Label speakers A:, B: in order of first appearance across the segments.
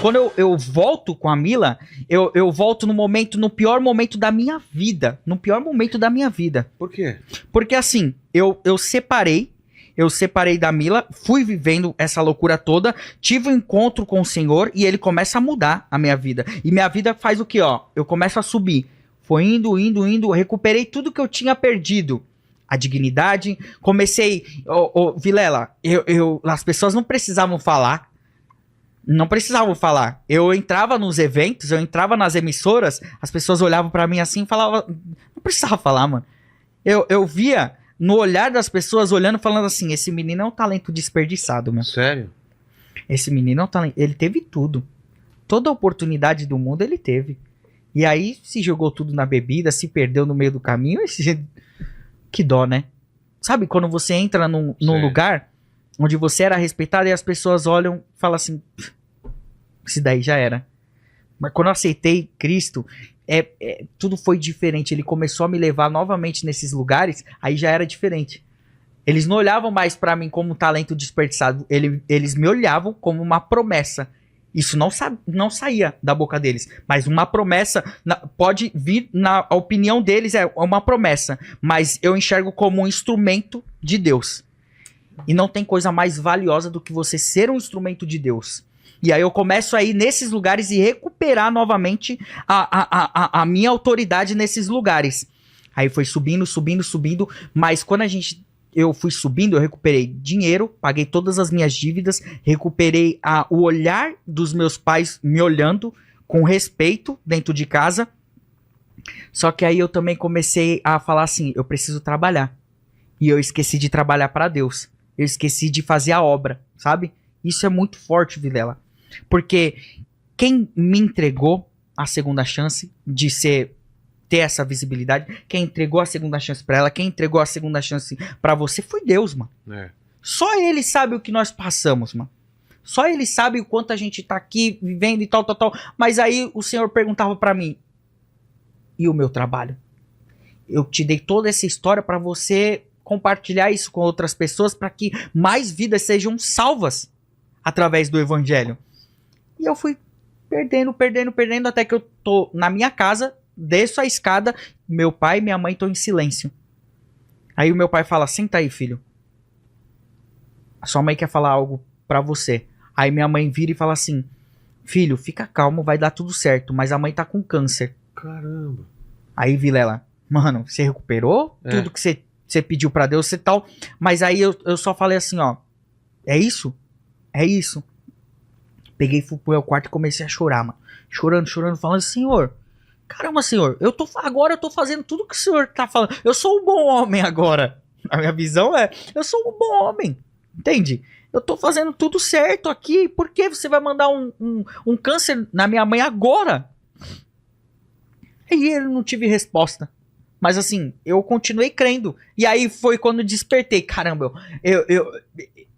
A: quando eu volto com a Mila, eu volto no pior momento da minha vida. No pior momento da minha vida.
B: Por quê?
A: Porque assim, eu separei da Mila, fui vivendo essa loucura toda, tive um encontro com o Senhor e ele começa a mudar a minha vida. E minha vida faz o quê, ó? Eu começo a subir. Foi indo, recuperei tudo que eu tinha perdido. A dignidade, comecei... Vilela, as pessoas não precisavam falar. Não precisavam falar. Eu entrava nos eventos, eu entrava nas emissoras, as pessoas olhavam pra mim assim e falavam... Não precisava falar, mano. Eu via no olhar das pessoas olhando, falando assim, esse menino é um talento desperdiçado, meu.
B: Sério?
A: Esse menino é um talento... Ele teve tudo. Toda a oportunidade do mundo ele teve. E aí se jogou tudo na bebida, se perdeu no meio do caminho. Que dó, né? Sabe quando você entra num lugar onde você era respeitado e as pessoas olham e falam assim, isso daí já era. Mas quando eu aceitei Cristo, tudo foi diferente. Ele começou a me levar novamente nesses lugares, aí já era diferente. Eles não olhavam mais pra mim como um talento desperdiçado, eles me olhavam como uma promessa. Isso não saía da boca deles. Mas uma promessa pode vir, na opinião deles, é uma promessa. Mas eu enxergo como um instrumento de Deus. E não tem coisa mais valiosa do que você ser um instrumento de Deus. E aí eu começo a ir nesses lugares e recuperar novamente a minha autoridade nesses lugares. Aí foi subindo. Mas quando eu fui subindo, eu recuperei dinheiro, paguei todas as minhas dívidas, recuperei o olhar dos meus pais me olhando com respeito dentro de casa. Só que aí eu também comecei a falar assim, eu preciso trabalhar. E eu esqueci de trabalhar para Deus. Eu esqueci de fazer a obra, sabe? Isso é muito forte, Vilela. Porque quem me entregou a segunda chance de ter essa visibilidade, quem entregou a segunda chance pra ela, quem entregou a segunda chance pra você foi Deus, mano. Só ele sabe o que nós passamos, mano. Só ele sabe o quanto a gente tá aqui vivendo e tal. Mas aí o Senhor perguntava pra mim, e o meu trabalho? Eu te dei toda essa história pra você compartilhar isso com outras pessoas, pra que mais vidas sejam salvas através do evangelho. E eu fui perdendo, até que eu tô na minha casa, desço a escada, meu pai e minha mãe estão em silêncio. Aí o meu pai fala, senta aí, filho. A sua mãe quer falar algo pra você. Aí minha mãe vira e fala assim, filho, fica calmo, vai dar tudo certo, mas a mãe tá com câncer.
B: Caramba.
A: Aí, Vilela, mano, você recuperou tudo que você pediu pra Deus e tal, mas aí eu só falei assim, ó, é isso? É isso. Peguei, fui pro meu quarto e comecei a chorar, mano. Chorando, falando, Senhor, caramba, Senhor, agora eu tô fazendo tudo que o Senhor tá falando. Eu sou um bom homem agora. A minha visão eu sou um bom homem. Entende? Eu tô fazendo tudo certo aqui. Por que você vai mandar um câncer na minha mãe agora? E eu não tive resposta. Mas assim, eu continuei crendo. E aí foi quando despertei. Caramba,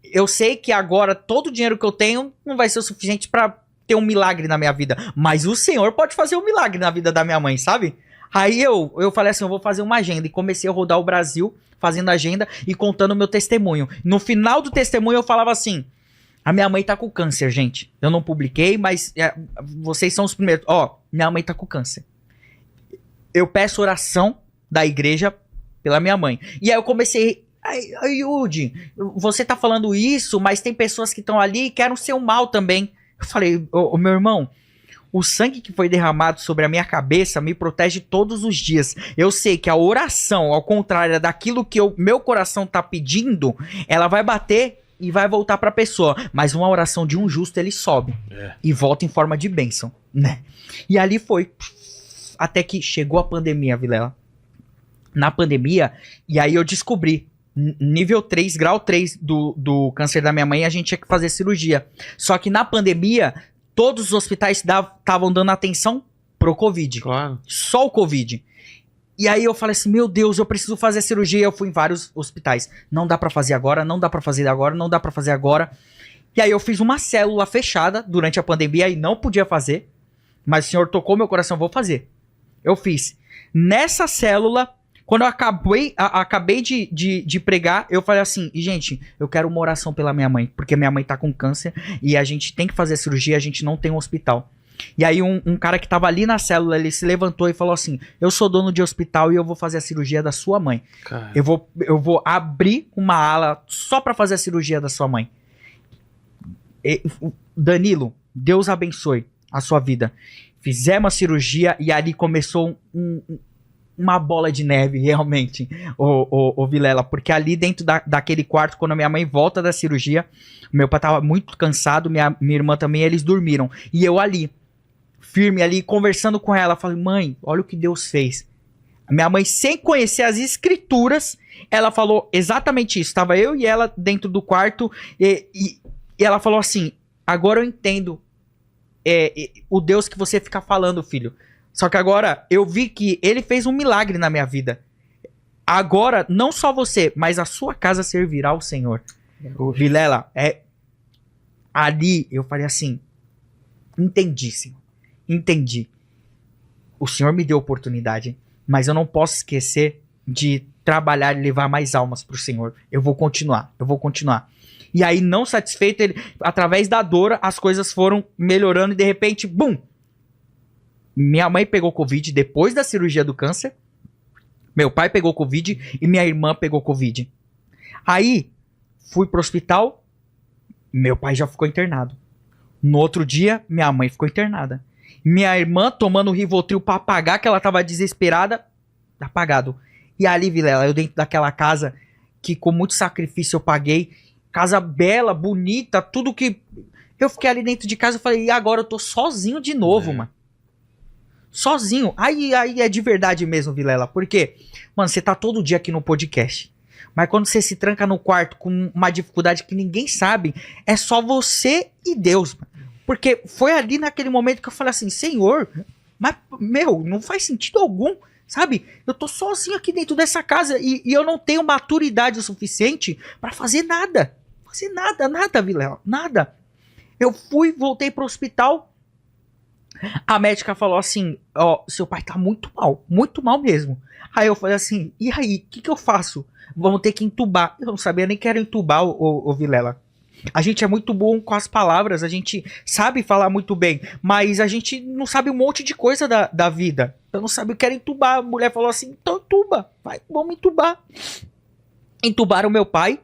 A: eu sei que agora todo o dinheiro que eu tenho não vai ser o suficiente pra ter um milagre na minha vida. Mas o Senhor pode fazer um milagre na vida da minha mãe, sabe? Aí eu falei assim, eu vou fazer uma agenda. E comecei a rodar o Brasil, fazendo agenda e contando o meu testemunho. No final do testemunho eu falava assim, a minha mãe tá com câncer, gente. Eu não publiquei, mas vocês são os primeiros. Ó, minha mãe tá com câncer. Eu peço oração da igreja pela minha mãe. E aí eu comecei... Ai, Yudi, você tá falando isso, mas tem pessoas que estão ali e querem o seu mal também. Eu falei, ô meu irmão, o sangue que foi derramado sobre a minha cabeça me protege todos os dias. Eu sei que a oração, ao contrário daquilo que meu coração tá pedindo, ela vai bater e vai voltar pra pessoa. Mas uma oração de um justo, ele sobe e volta em forma de bênção, né? E ali foi, até que chegou a pandemia, Vilela. Na pandemia, e aí eu descobri, nível 3, grau 3 do câncer da minha mãe, a gente tinha que fazer cirurgia. Só que na pandemia, todos os hospitais estavam dando atenção pro Covid.
B: Claro.
A: Só o Covid. E aí eu falei assim, meu Deus, eu preciso fazer cirurgia. Eu fui em vários hospitais. Não dá pra fazer agora, não dá pra fazer agora, não dá pra fazer agora. E aí eu fiz uma célula fechada durante a pandemia e não podia fazer. Mas o Senhor tocou meu coração, vou fazer. Eu fiz. Nessa célula... Quando eu acabei de pregar, eu falei assim, e, gente, eu quero uma oração pela minha mãe, porque minha mãe tá com câncer e a gente tem que fazer cirurgia, a gente não tem um hospital. E aí um cara que tava ali na célula, ele se levantou e falou assim, eu sou dono de hospital e eu vou fazer a cirurgia da sua mãe.
B: Cara.
A: Eu vou abrir uma ala só pra fazer a cirurgia da sua mãe. Danilo, Deus abençoe a sua vida. Fizemos a cirurgia e ali começou uma bola de neve, realmente, o Vilela. Porque ali dentro daquele quarto, quando a minha mãe volta da cirurgia, meu pai tava muito cansado, minha irmã também, eles dormiram. E eu ali, firme ali, conversando com ela, falei, mãe, olha o que Deus fez. Minha mãe, sem conhecer as escrituras, ela falou exatamente isso. Estava eu e ela dentro do quarto e ela falou assim, agora eu entendo o Deus que você fica falando, filho. Só que agora eu vi que ele fez um milagre na minha vida. Agora, não só você, mas a sua casa servirá ao Senhor. Vilela, ali eu falei assim, entendi, Senhor. Entendi. O Senhor me deu oportunidade, mas eu não posso esquecer de trabalhar e levar mais almas pro Senhor. Eu vou continuar. E aí, não satisfeito, através da dor, as coisas foram melhorando e de repente, bum! Minha mãe pegou Covid depois da cirurgia do câncer. Meu pai pegou Covid e minha irmã pegou Covid. Aí, fui pro hospital. Meu pai já ficou internado. No outro dia, minha mãe ficou internada. Minha irmã tomando Rivotril pra apagar, que ela tava desesperada. Apagado. E ali, Vilela, eu dentro daquela casa que com muito sacrifício eu paguei. Casa bela, bonita, tudo que... Eu fiquei ali dentro de casa e falei, e agora eu tô sozinho de novo, mano. Sozinho. Aí é de verdade mesmo, Vilela. Porque, mano, você tá todo dia aqui no podcast. Mas quando você se tranca no quarto com uma dificuldade que ninguém sabe, é só você e Deus, mano. Porque foi ali naquele momento que eu falei assim, Senhor, mas, meu, não faz sentido algum, sabe? Eu tô sozinho aqui dentro dessa casa e eu não tenho maturidade o suficiente pra fazer nada. Nada, Vilela, nada. Eu voltei pro hospital. A médica falou assim, ó, seu pai tá muito mal mesmo. Aí eu falei assim, e aí, o que eu faço? Vamos ter que entubar. Eu não sabia nem que era entubar, o Vilela. A gente é muito bom com as palavras, a gente sabe falar muito bem, mas a gente não sabe um monte de coisa da vida. Eu não sabia o que era entubar. A mulher falou assim, então entuba, vai, vamos entubar. Entubaram meu pai.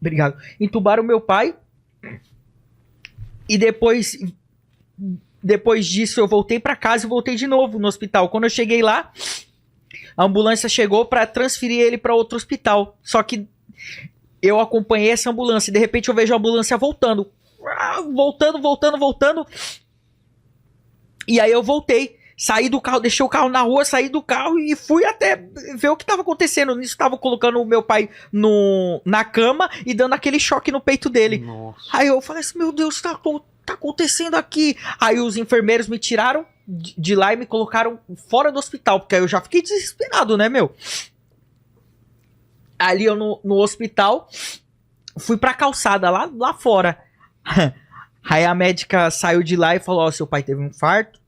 A: Obrigado. Entubaram meu pai. E depois disso eu voltei pra casa e voltei de novo no hospital. Quando eu cheguei lá, a ambulância chegou pra transferir ele pra outro hospital. Só que eu acompanhei essa ambulância e de repente eu vejo a ambulância voltando. Voltando. E aí eu voltei. Saí do carro, deixei o carro na rua, saí do carro e fui até ver o que tava acontecendo. Nisso tava colocando o meu pai na cama e dando aquele choque no peito dele.
B: Nossa.
A: Aí eu falei assim, meu Deus, tá acontecendo aqui? Aí os enfermeiros me tiraram de lá e me colocaram fora do hospital, porque aí eu já fiquei desesperado, né, meu? Ali eu no hospital, fui pra calçada lá fora. Aí a médica saiu de lá e falou, ó, seu pai teve um infarto.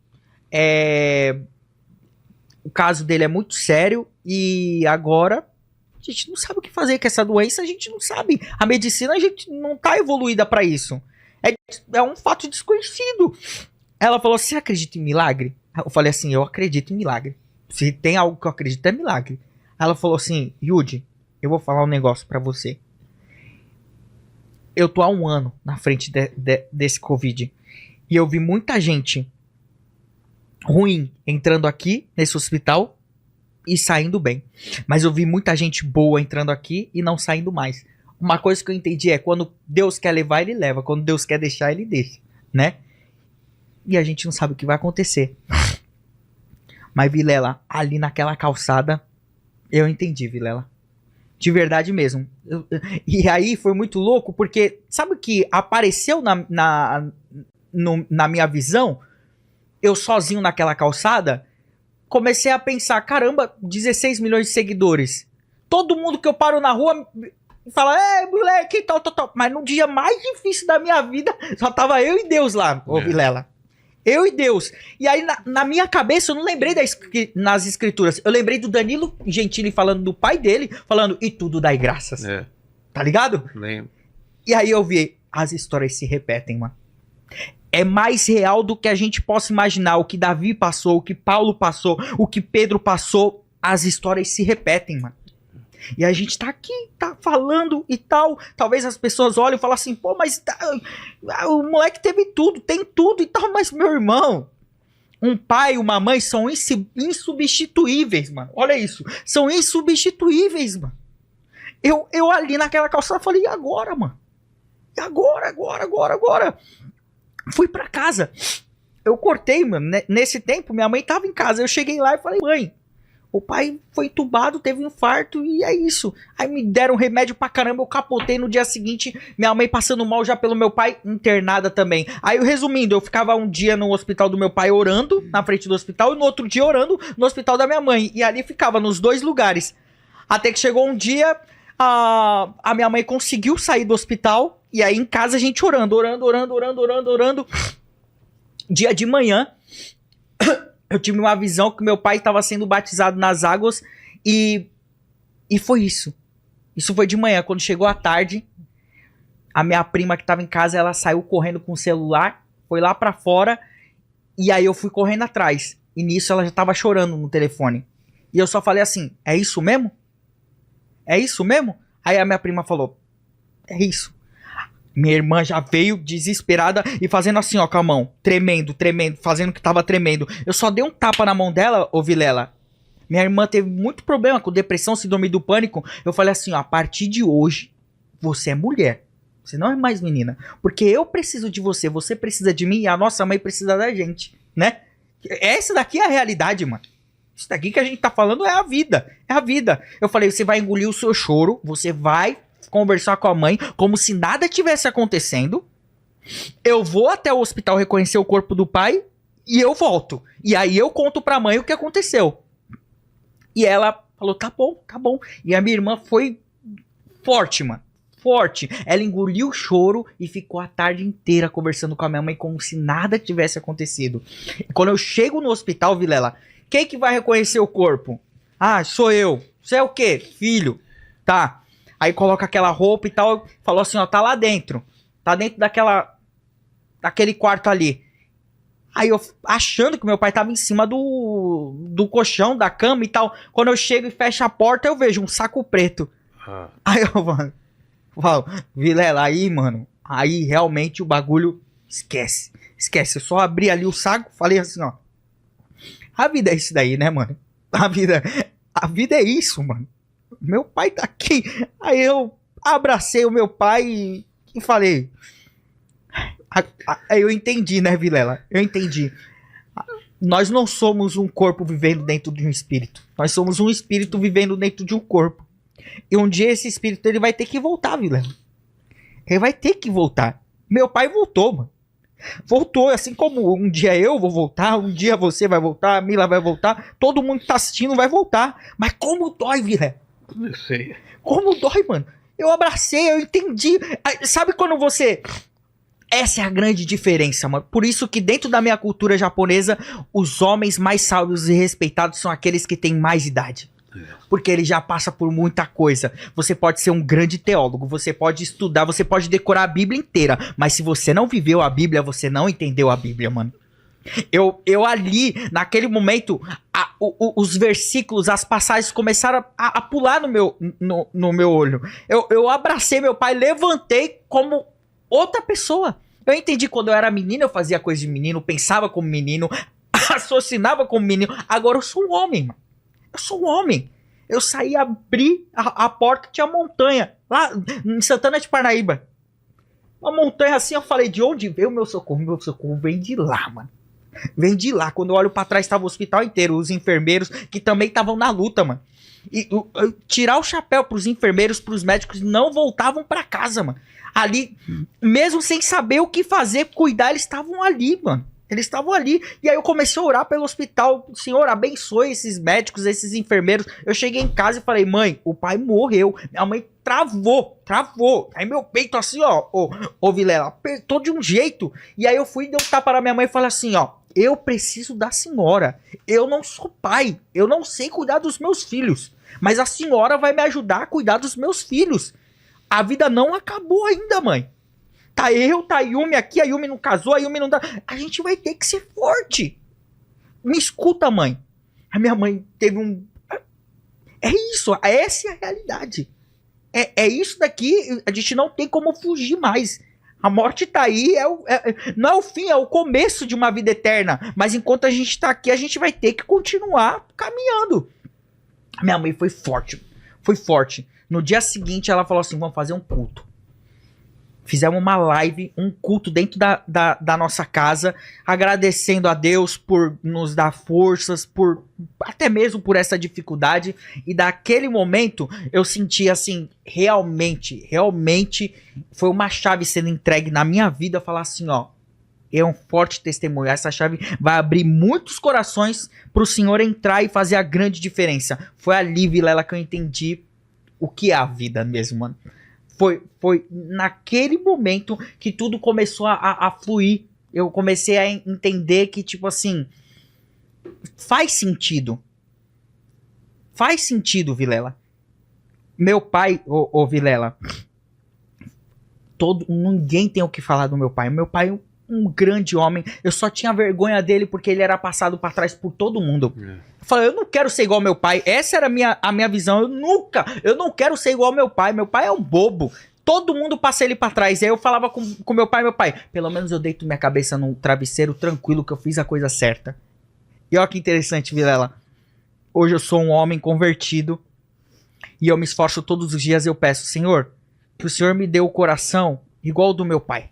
A: O caso dele é muito sério e agora a gente não sabe o que fazer com essa doença, a gente não sabe. A medicina, a gente não tá evoluída pra isso. É um fato desconhecido. Ela falou, você acredita em milagre? Eu falei assim, eu acredito em milagre. Se tem algo que eu acredito é milagre. Ela falou assim, Yudi, eu vou falar um negócio pra você. Eu tô há 1 ano na frente desse Covid e eu vi muita gente ruim entrando aqui nesse hospital e saindo bem. Mas eu vi muita gente boa entrando aqui e não saindo mais. Uma coisa que eu entendi é quando Deus quer levar, ele leva. Quando Deus quer deixar, ele deixa, né? E a gente não sabe o que vai acontecer. Mas, Vilela, ali naquela calçada, eu entendi, Vilela. De verdade mesmo. E aí foi muito louco, porque sabe o que apareceu na minha visão? Eu sozinho naquela calçada, comecei a pensar, caramba, 16 milhões de seguidores. Todo mundo que eu paro na rua fala, moleque, tal. Mas no dia mais difícil da minha vida, só tava eu e Deus lá, ô Vilela. Eu e Deus. E aí, na minha cabeça, eu não lembrei nas escrituras. Eu lembrei do Danilo Gentili falando do pai dele, falando, e tudo dai graças. Tá ligado?
B: Lembro.
A: E aí eu vi, as histórias se repetem, mano. É mais real do que a gente possa imaginar. O que Davi passou, o que Paulo passou, o que Pedro passou. As histórias se repetem, mano. E a gente tá aqui, tá falando e tal. Talvez as pessoas olhem e falem assim, pô, mas o moleque teve tudo, tem tudo e tal. Mas, meu irmão, um pai e uma mãe são insubstituíveis, mano. Olha isso. São insubstituíveis, mano. Eu ali naquela calçada falei, e agora, mano? E agora? Fui pra casa. Eu cortei, mano. Nesse tempo, minha mãe tava em casa. Eu cheguei lá e falei, mãe, o pai foi entubado, teve um infarto e é isso. Aí me deram remédio pra caramba, eu capotei no dia seguinte. Minha mãe passando mal já pelo meu pai, internada também. Aí, resumindo, eu ficava um dia no hospital do meu pai orando, na frente do hospital, e no outro dia orando no hospital da minha mãe. E ali ficava nos dois lugares. Até que chegou um dia, a minha mãe conseguiu sair do hospital. E aí em casa a gente orando. Dia de manhã, eu tive uma visão que meu pai estava sendo batizado nas águas e foi isso. Isso foi de manhã. Quando chegou a tarde, a minha prima que estava em casa, ela saiu correndo com o celular, foi lá pra fora e aí eu fui correndo atrás. E nisso ela já estava chorando no telefone. E eu só falei assim, é isso mesmo? É isso mesmo? Aí a minha prima falou, é isso. Minha irmã já veio desesperada e fazendo assim, ó, com a mão. Tremendo, fazendo que tava tremendo. Eu só dei um tapa na mão dela, ô Vilela. Minha irmã teve muito problema com depressão, síndrome do pânico. Eu falei assim, ó, a partir de hoje, você é mulher. Você não é mais menina. Porque eu preciso de você, você precisa de mim e a nossa mãe precisa da gente, né? Essa daqui é a realidade, mano. Isso daqui que a gente tá falando é a vida. É a vida. Eu falei, você vai engolir o seu choro, você vai conversar com a mãe como se nada tivesse acontecendo. Eu vou até o hospital reconhecer o corpo do pai e eu volto. E aí eu conto pra mãe o que aconteceu. E ela falou, tá bom. E a minha irmã foi forte, mano. Forte. Ela engoliu o choro e ficou a tarde inteira conversando com a minha mãe como se nada tivesse acontecido. E quando eu chego no hospital, Vilela, quem que vai reconhecer o corpo? Ah, sou eu. Você é o quê? Filho. Tá. Aí coloca aquela roupa e tal. Falou assim, ó, tá lá dentro. Tá dentro daquele quarto ali. Aí eu achando que meu pai tava em cima do colchão, da cama e tal. Quando eu chego e fecho a porta, eu vejo um saco preto. Aí eu falo, Vilela, aí, mano. Aí realmente o bagulho esquece. Eu só abri ali o saco, falei assim, ó. A vida é isso daí, né, mano? A vida é isso, mano. Meu pai tá aqui. Aí eu abracei o meu pai e falei. Aí eu entendi, né, Vilela? Eu entendi. Nós não somos um corpo vivendo dentro de um espírito. Nós somos um espírito vivendo dentro de um corpo. E um dia esse espírito ele vai ter que voltar, Vilela. Ele vai ter que voltar. Meu pai voltou, mano. Voltou, assim como um dia eu vou voltar, um dia você vai voltar, a Mila vai voltar, todo mundo que tá assistindo vai voltar. Mas como dói, Vilela?
B: Eu sei.
A: Como dói, mano? Eu abracei, eu entendi. Sabe quando você... Essa é a grande diferença, mano. Por isso que dentro da minha cultura japonesa, os homens mais sábios e respeitados são aqueles que têm mais idade. Porque ele já passa por muita coisa. Você pode ser um grande teólogo, você pode estudar, você pode decorar a Bíblia inteira. Mas se você não viveu a Bíblia, você não entendeu a Bíblia, mano. Eu ali, naquele momento, os versículos, as passagens começaram a pular no meu olho. Eu abracei meu pai, levantei como outra pessoa. Eu entendi quando eu era menino, eu fazia coisa de menino, pensava como menino, raciocinava como menino. Agora eu sou um homem, mano. Eu sou um homem. Eu saí, abri a porta, tinha montanha. Lá em Santana de Parnaíba. Uma montanha assim, eu falei, de onde veio o meu socorro? Meu socorro vem de lá, mano. Vem de lá. Quando eu olho pra trás, tava o hospital inteiro. Os enfermeiros que também estavam na luta, mano. E tirar o chapéu pros enfermeiros, pros médicos, não voltavam pra casa, mano. Ali, mesmo sem saber o que fazer, cuidar, eles estavam ali, mano. Eles estavam ali. E aí eu comecei a orar pelo hospital. Senhor, abençoe esses médicos, esses enfermeiros. Eu cheguei em casa e falei, mãe, o pai morreu. Minha mãe travou. Aí meu peito assim, ó, Vilela, apertou de um jeito. E aí eu fui e dei um tapa na minha mãe e falei assim, ó, eu preciso da senhora. Eu não sou pai, eu não sei cuidar dos meus filhos, mas a senhora vai me ajudar a cuidar dos meus filhos. A vida não acabou ainda, mãe. Tá eu, tá a Yumi aqui, a Yumi não casou, a Yumi não dá. A gente vai ter que ser forte. Me escuta, mãe. A minha mãe teve um... É isso, essa é a realidade. É isso daqui, a gente não tem como fugir mais. A morte tá aí, não é o fim, é o começo de uma vida eterna. Mas enquanto a gente tá aqui, a gente vai ter que continuar caminhando. A minha mãe foi forte, foi forte. No dia seguinte, ela falou assim, vamos fazer um culto. Fizemos uma live, um culto dentro da nossa casa, agradecendo a Deus por nos dar forças, até mesmo por essa dificuldade. E daquele momento, eu senti assim, realmente foi uma chave sendo entregue na minha vida, falar assim, ó, é um forte testemunho. Essa chave vai abrir muitos corações para o Senhor entrar e fazer a grande diferença. Foi ali, Vilela, que eu entendi o que é a vida mesmo, mano. Foi naquele momento que tudo começou a fluir. Eu comecei a entender que, tipo assim, faz sentido. Faz sentido, Vilela. Meu pai, ô Vilela, ninguém tem o que falar do meu pai. Meu pai é um grande homem. Eu só tinha vergonha dele porque ele era passado pra trás por todo mundo. Eu falei, eu não quero ser igual ao meu pai. Essa era a minha visão. Eu não quero ser igual ao meu pai. Meu pai é um bobo. Todo mundo passa ele pra trás. Aí eu falava com meu pai, pelo menos eu deito minha cabeça no travesseiro tranquilo que eu fiz a coisa certa. E olha que interessante, Vilela. Hoje eu sou um homem convertido e eu me esforço todos os dias e eu peço, Senhor, que o Senhor me dê o coração igual ao do meu pai.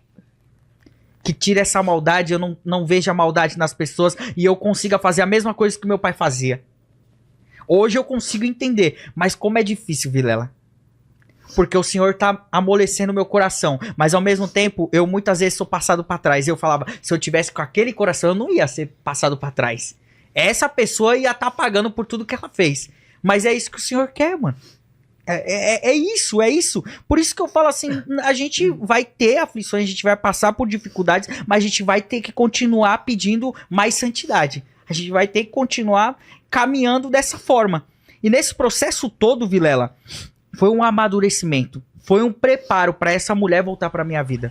A: Que tire essa maldade, eu não veja maldade nas pessoas e eu consiga fazer a mesma coisa que meu pai fazia. Hoje eu consigo entender, mas como é difícil, Vilela. Porque o Senhor tá amolecendo meu coração, mas ao mesmo tempo eu muitas vezes sou passado pra trás. Eu falava, se eu tivesse com aquele coração eu não ia ser passado pra trás. Essa pessoa ia estar pagando por tudo que ela fez. Mas é isso que o Senhor quer, mano. É isso. Por isso que eu falo assim, a gente vai ter aflições, a gente vai passar por dificuldades, mas a gente vai ter que continuar pedindo mais santidade. A gente vai ter que continuar caminhando dessa forma. E nesse processo todo, Vilela, foi um amadurecimento, foi um preparo para essa mulher voltar para minha vida.